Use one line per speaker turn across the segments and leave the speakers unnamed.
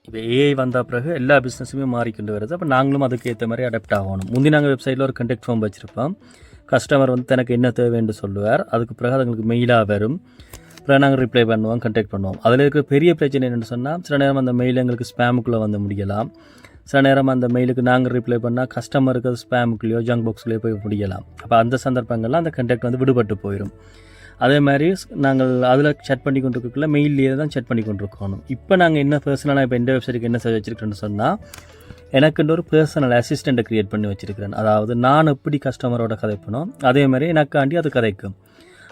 இப்போ ஏஐ வந்த பிறகு எல்லா பிஸ்னஸுமே மாறிக்கொண்டு வருது. அப்போ நாங்களும் அதுக்கு ஏற்ற மாதிரி அடாப்ட் ஆகணும். முந்தி நாங்கள் வெப்சைட்டில் ஒரு கண்டெக்ட் ஃபார்ம் வச்சுருப்போம். கஸ்டமர் வந்து தனக்கு என்ன தேவைன்னு சொல்லுவார். அதுக்கு பிறகு அது எங்களுக்கு மெயிலாக வரும். அப்புறம் நாங்கள் ரிப்ளை பண்ணுவோம், கண்டெக்ட் பண்ணுவோம். அதில் இருக்கிற பெரிய பிரச்சனை என்னென்னு சொன்னால், சில நேரம் அந்த மெயில் எங்களுக்கு ஸ்பேமுக்குள்ளே வந்து முடியலாம். சில நேரம் அந்த மெயிலுக்கு நாங்கள் ரிப்ளை பண்ணால் கஸ்டமருக்கு அது ஸ்பேமுக்குள்ளேயோ ஜங்க் பாக்ஸ்லேயோ போய் முடியலாம். அப்போ அந்த சந்தர்ப்பங்கள்லாம் அந்த கண்டெக்ட் வந்து விடுபட்டு போயிடும். அதே மாதிரி நாங்கள் அதில் செட் பண்ணி கொண்டிருக்கக்குள்ள மெயிலே தான் செட் பண்ணி கொண்டிருக்கணும். இப்போ நாங்கள் என்ன பர்சனலாக இப்போ இந்த வெப்சைட்டுக்கு என்ன செய்ய வச்சுருக்கேன்னு சொன்னால், எனக்குன்ற ஒரு பர்சனல் அசிஸ்டண்ட்டை க்ரியேட் பண்ணி வச்சுருக்கிறேன். அதாவது நான் எப்படி கஸ்டமரோட கதைப்பனோ அதே மாதிரி எனக்காண்டி அது கதைக்கும்.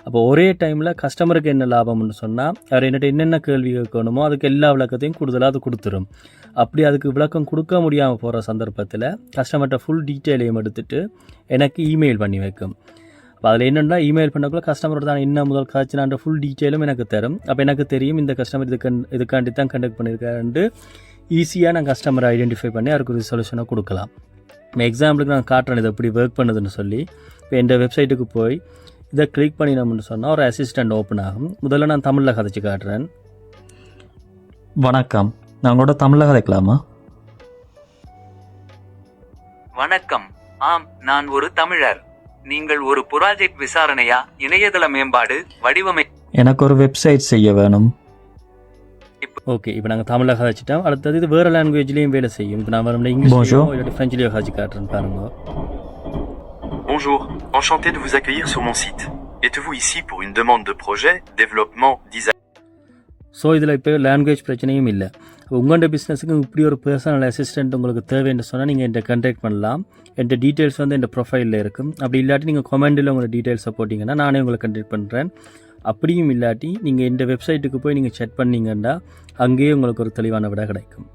அப்போ ஒரே டைமில் கஸ்டமருக்கு என்ன லாபம்னு சொன்னால், அவர் என்கிட்ட என்னென்ன கேள்வி கேட்கணுமோ அதுக்கு எல்லா விளக்கத்தையும் கூடுதலாக அது கொடுத்துரும். அப்படி அதுக்கு விளக்கம் கொடுக்க முடியாமல் போகிற சந்தர்ப்பத்தில் கஸ்டமர்கிட்ட ஃபுல் டீட்டெயிலையும் எடுத்துகிட்டு எனக்கு இமெயில் பண்ணி வைக்கும். அப்போ அதில் என்னென்னா, இமெயில் பண்ணக்குள்ள கஸ்டமரோட தான் என்ன முதல் காய்ச்சினான்ற ஃபுல் டீட்டெயிலும் எனக்கு தரும். அப்போ எனக்கு தெரியும் இந்த கஸ்டமர் இதுக்காண்டி தான் கண்டக்ட் பண்ணியிருக்காருன்ட்டு ஈஸியாக நான் கஸ்டமரை ஐடென்டிஃபை பண்ணி அவருக்கு ஒரு சொல்யூஷனை கொடுக்கலாம். இப்போ எக்ஸாம்பிளுக்கு நான் காட்டுறேன் இது எப்படி ஒர்க் பண்ணுதுன்னு சொல்லி. இப்போ இந்த வெப்சைட்டுக்கு போய் இதை கிளிக் பண்ணினோம்னு சொன்னால் ஒரு அசிஸ்டண்ட் ஓப்பன் ஆகும். முதல்ல நான் தமிழில் கதைச்சு காட்டுறேன். வணக்கம், நான் உங்களோட தமிழில் கதைக்கலாமா?
வணக்கம். ஆம், நான் ஒரு தமிழர். நீங்கள் ஒரு ப்ராஜெக்ட் விசாரணையா, இணையதள மேம்பாடு, வடிவமை?
எனக்கு ஒரு வெப்சைட் செய்ய வேணும். ஓகே, இப்போ நாங்கள் தமிழில் கதைச்சிட்டோம். அடுத்தது இது வேறு லாங்குவேஜ்லேயும் வேலை செய்யும். இப்போ நான் வேறு இங்கிலீஷ்லையோ இல்லாட்டி ஃப்ரெஞ்சுலேயோ கதைச்சு காட்டுறேன் பாருங்க.
Bonjour, enchanté de vous accueillir sur mon site. Êtes-vous ici pour une demande de projet, développement, design?
So இதில் இப்போ லாங்குவேஜ் பிரச்சனையும் இல்லை. உங்களோட பிஸ்னஸுக்கு இப்படி ஒரு பர்சனல் அசிஸ்டண்ட் உங்களுக்கு தேவைன்னு சொன்னால் நீங்கள் என்கிட்ட கண்டெக்ட் பண்ணலாம். என்கிட்ட டீட்டெயில்ஸ் வந்து என் ப்ரொஃபைலில் இருக்கும். அப்படி இல்லாட்டி நீங்கள் கமெண்டில் உங்களோட டீட்டெயில்ஸை போட்டிங்கன்னா நானே உங்களை கண்டெக்ட் பண்ணுறேன். அப்படியும் இல்லாட்டி நீங்கள் இந்த வெப்சைட்டுக்கு போய் நீங்கள் செக் பண்ணிங்கன்னா அங்கேயே உங்களுக்கு ஒரு தெளிவான விட கிடைக்கும்.